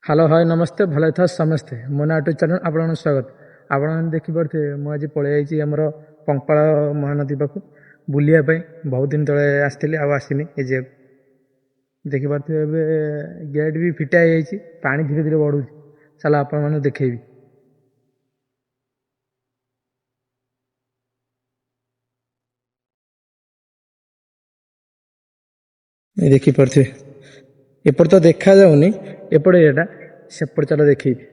Hello hi ନମସ୍ତେ ଭଲ ଥା ସମସ୍ତେ ମୋ ନାଁ ୟୁଟ୍ୟୁବ୍ ଚ୍ୟାନେଲ୍ ଆପଣଙ୍କୁ ସ୍ୱାଗତ। ଆପଣମାନେ ଦେଖିପାରୁଥିବେ ମୁଁ ଆଜି ପଳେଇ ଆଇଛି ଆମର ପଙ୍ପାଳ ମହାନଦୀ ପାଖକୁ ବୁଲିବା ପାଇଁ। ବହୁତ ଦିନ ତଳେ ଆସିଥିଲି ଆଉ ଆସିନି ଏ ଯେ ଦେଖିପାରୁଥିବେ ଏବେ ଗେଟ୍ ବି ଫିଟା ହେଇଯାଇଛି, ପାଣି ଧୀରେ ଧୀରେ ବଢ଼ୁଛି। ଚାଲ ଆପଣମାନଙ୍କୁ ଦେଖେଇବି। ଦେଖିପାରୁଥିବେ ଏପଟେ ତ ଦେଖାଯାଉନି, ଏପଟେ ଏଟା ସେପଟେ ଚାଲ ଦେଖେଇବି।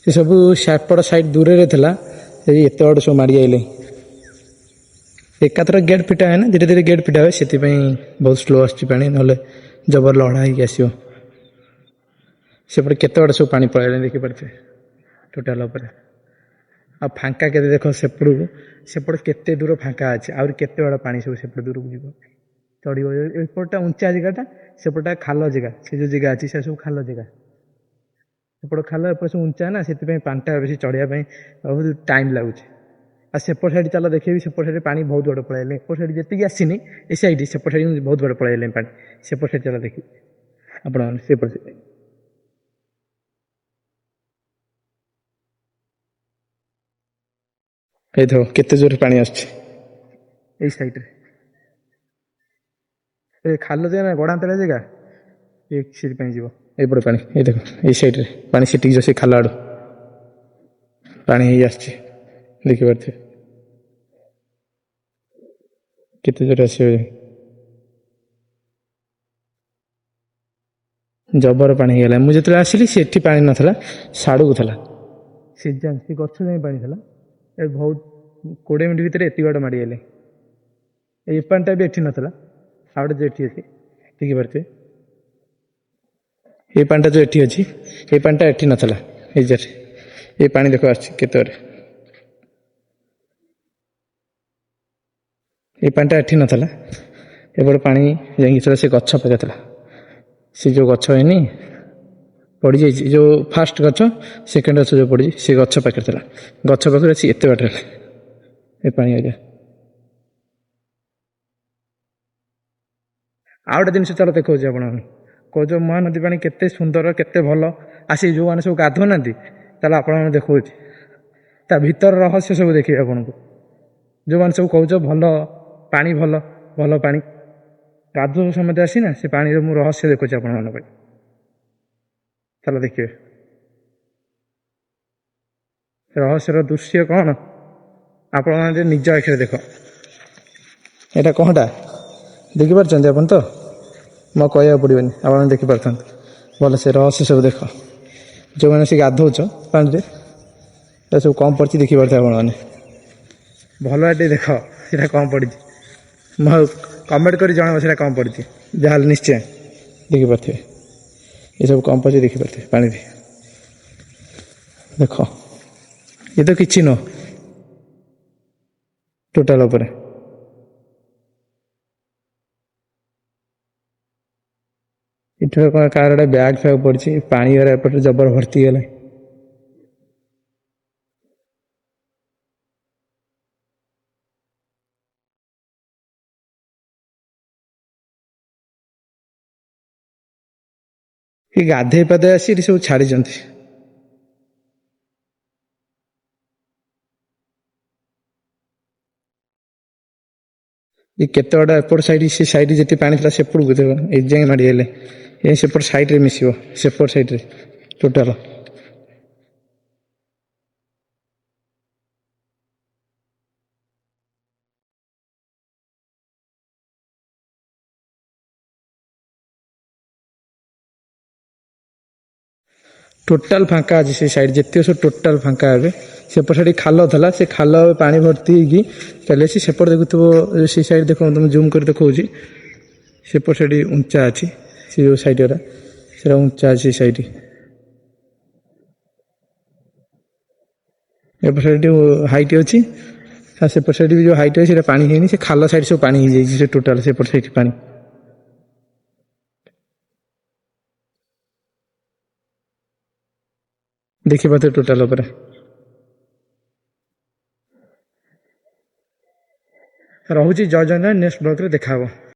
ସେ ସବୁ ସେପଟ ସାଇଡ୍ ଦୂରରେ ଥିଲା, ସେଇ ଏତେ ବାଟ ସବୁ ମାଡ଼ି ଆଇଲେ। ଏକାଥର ଗେଟ୍ ଫିଟା ହୁଏ ନା, ଧୀରେ ଧୀରେ ଗେଟ୍ ଫିଟା ହୁଏ, ସେଥିପାଇଁ ବହୁତ ସ୍ଲୋ ଆସୁଛି ପାଣି, ନହେଲେ ଜବର ଲଢ଼ା ହେଇକି ଆସିବ। ସେପଟେ କେତେ ବାଟ ସବୁ ପାଣି ପଳେଇଲାଣି ଦେଖିପାରୁଥିବେ ଟୋଟାଲ ଉପରେ। ଆଉ ଫାଙ୍କା କେତେ ଦେଖ ସେପଟକୁ, ସେପଟେ କେତେ ଦୂର ଫାଙ୍କା ଅଛି, ଆହୁରି କେତେ ବାଟ ପାଣି ସବୁ ସେପଟେ ଦୂରକୁ ଯିବ ଚଢ଼ିବ। ଏପଟଟା ଉଞ୍ଚା ଜାଗାଟା, ସେପଟଟା ଖାଲ ଜାଗା, ସେ ଯେଉଁ ଜାଗା ଅଛି ସେ ସବୁ ଖାଲ ଜାଗା। ଏପଟ ଖାଲ ଏପଟ ସବୁ ଉଞ୍ଚା ନା, ସେଥିପାଇଁ ପାଣିଟା ବେଶୀ ଚଢ଼ିବା ପାଇଁ ବହୁତ ଟାଇମ୍ ଲାଗୁଛି। ଆଉ ସେପଟ ସାଇଡ୍ ଚାଲ ଦେଖେଇବି, ସେପଟ ସାଇଡ୍ ପାଣି ବହୁତ ବାଟ ପଳେଇଲାଣି। ଏପଟ ସାଇଡ୍ ଯେତିକି ଆସିନି ଏ ସାଇଡ୍, ସେପଟ ସାଇଡ୍ ବହୁତ ବାଟ ପଳେଇଲାଣି ପାଣି। ସେପଟ ସାଇଡ୍ ଚାଲ ଦେଖିବି ଆପଣମାନେ, ସେପଟ ସାଇଡ୍ ହେଇଥିବ କେତେ ଜୋରରେ ପାଣି ଆସୁଛି ଏଇ ସାଇଡ୍ରେ। ଏ ଖାଲ ଜାଗା ନା, ଗଡ଼ାନ୍ତରା ଜାଗା, ଏ ସେଥିପାଇଁ ଯିବ ଏଇପଟେ ପାଣି। ଏଇ ଦେଖ ଏଇ ସାଇଡ୍ରେ ପାଣି ସେଠିକି ଯିବ, ସେଇ ଖାଲ ଆଡ଼ୁ ପାଣି ହେଇ ଆସିଛି ଦେଖିପାରୁଥିବେ କେତେ ଜୋରରେ ଆସିବ। ଜବର ପାଣି ହେଇଗଲା। ମୁଁ ଯେତେବେଳେ ଆସିଲି ସେଠି ପାଣି ନଥିଲା, ସାଡ଼କୁ ଥିଲା, ସେ ଗଛ ଯାଇ ପାଣି ଥିଲା। ଏ ବହୁତ 20 ମିନିଟ୍ ଭିତରେ ଏତିକି ବାଟ ମାଡ଼ିଗଲେ। ଏଇ ପାଣିଟା ବି ଏଠି ନଥିଲା, ଆଉ ଗୋଟେ ଏଠି ଅଛି ଦେଖିପାରୁଥିବେ। ଏଇ ପାଣିଟା ଯେଉଁ ଏଠି ଅଛି, ଏଇ ପାଣିଟା ଏଠି ନଥିଲା। ଏଇ ଯେ ଏଇ ପାଣି ଦେଖ ଆସୁଛି କେତେବେଳେ। ଏଇ ପାଣିଟା ଏଠି ନଥିଲା, ଏପଟେ ପାଣି ଯାଇକି ଥିଲା ସେ ଗଛ ପାଖେ ଥିଲା। ସେ ଯେଉଁ ଗଛ ହେଇନି ପଡ଼ିଯାଇଛି, ଯେଉଁ ଫାଷ୍ଟ ଗଛ, ସେକେଣ୍ଡ ଗଛ ଯେଉଁ ପଡ଼ିଛି, ସେ ଗଛ ପାଖରେ ଥିଲା। ଗଛ ପାଖରେ ଅଛି ଏତେ ବାଟରେ ଏ ପାଣି ଆଜ୍ଞା। ଆଉ ଗୋଟେ ଜିନିଷ ଚାଲ ଦେଖାଉଛି ଆପଣଙ୍କୁ, କହୁଛ ମହାନଦୀ ପାଣି କେତେ ସୁନ୍ଦର କେତେ ଭଲ। ଆସି ଯେଉଁମାନେ ସବୁ ଗାଧୁନାହାନ୍ତି, ତାହେଲେ ଆପଣମାନଙ୍କୁ ଦେଖାଉଛି ତା ଭିତର ରହସ୍ୟ ସବୁ ଦେଖିବେ ଆପଣଙ୍କୁ। ଯେଉଁମାନେ ସବୁ କହୁଛ ଭଲ ପାଣି, ଭଲ ଭଲ ପାଣି ଗାଧୁଅ ସମୟ ଆସିନା, ସେ ପାଣିର ମୁଁ ରହସ୍ୟ ଦେଖୁଛି ଆପଣମାନଙ୍କ ପାଇଁ। ଚାଲ ଦେଖିବେ ରହସ୍ୟର ଦୃଶ୍ୟ କ'ଣ, ଆପଣମାନେ ନିଜ ଆଖିରେ ଦେଖ। ଏଇଟା କ'ଣଟା ଦେଖିପାରୁଛନ୍ତି ଆପଣ ତ? ମୁଁ କହିବାକୁ ପଡ଼ିବନି, ଆପଣ ଦେଖିପାରୁଥାନ୍ତୁ ଭଲ। ସେ ରହସ୍ୟ ସବୁ ଦେଖ, ଯେଉଁମାନେ ସେ ଗାଧଉଛ ପାଣିରେ, ଏ ସବୁ କ'ଣ ପଡ଼ିଛି ଦେଖିପାରୁଥିବେ ଆପଣମାନେ। ଭଲ ଟିକେ ଦେଖ ସେଇଟା କ'ଣ ପଡ଼ିଛି, ମୁଁ କମେଣ୍ଟ କରି ଜଣାଇବ ସେଇଟା କ'ଣ ପଡ଼ିଛି। ଯାହାହେଲେ ନିଶ୍ଚୟ ଦେଖିପାରୁଥିବେ ଏସବୁ କ'ଣ ପଡ଼ିଛି ଦେଖିପାରୁଥିବେ ପାଣିରେ। ଦେଖ ଏ ତ କିଛି ନୁହଁ ଟୋଟାଲ ଉପରେ। ଏଠାରେ କ'ଣ କାହାର ଗୋଟେ ବ୍ୟାଗ୍ ଫ୍ୟାଗ୍ ପଡ଼ିଛି, ପାଣି ଗୁରା ଏପଟରେ ଜବର ଭର୍ତ୍ତି ହେଇଗଲା। ଏ ଗାଧେଇ ପାଧେଇ ଆସି ଏଠି ସବୁ ଛାଡ଼ିଛନ୍ତି। ଏ କେତେ ବାଟ ଏପଟ ସାଇଡ୍, ସେ ସାଇଡ୍ ଯେତେ ପାଣି ଥିଲା ସେପଟକୁ ଦେବ, ଏ ଯାଏଁ ମାଡ଼ିଗଲେ ଏ ସେପଟ ସାଇଡ୍ରେ ମିଶିବ, ସେପଟ ସାଇଡ୍ରେ ଟୋଟାଲ। ଟୋଟାଲ ଫାଙ୍କା ଅଛି ସେ ସାଇଡ୍, ଯେତିକ ସବୁ ଟୋଟାଲ ଫାଙ୍କା ହେବେ। ସେପଟ ସାଇଡ୍ ଖାଲ ଥିଲା, ସେ ଖାଲ ପାଣି ଭର୍ତ୍ତି ହେଇକି ଚାଲି ଆସିଛି। ସେପଟେ ଦେଖୁଥିବ ସେ ସାଇଡ୍ ଦେଖନ୍ତୁ, ମୁଁ ଜୁମ୍ କରି ଦେଖାଉଛି। ସେପଟ ସାଇଡ୍ ଉଞ୍ଚା ଅଛି, ସେ ଯେଉଁ ସାଇଡ୍ ଗୁଡ଼ା ସେଟା ଉଞ୍ଚା ଅଛି। ସେ ସାଇଡ୍ ଏପଟ ସାଇଡ୍ ହାଇଟ୍ ଅଛି, ସେପଟ ସାଇଡ୍ ବି ଯେଉଁ ହାଇଟ୍ ଅଛି ସେଇଟା ପାଣି ହେଇନି। ସେ ଖାଲ ସାଇଡ୍ ସବୁ ପାଣି ହେଇଯାଇଛି, ସେ ଟୋଟାଲ ସେପଟ ସାଇଡ୍ ପାଣି ଦେଖିପାରୁଥିବେ ଟୋଟାଲ ଉପରେ। ରହୁଛି। ଜୟ ଜଗନ୍ନାଥ। ନେକ୍ସଟ ବ୍ଲଗରେ ଦେଖା ହବ।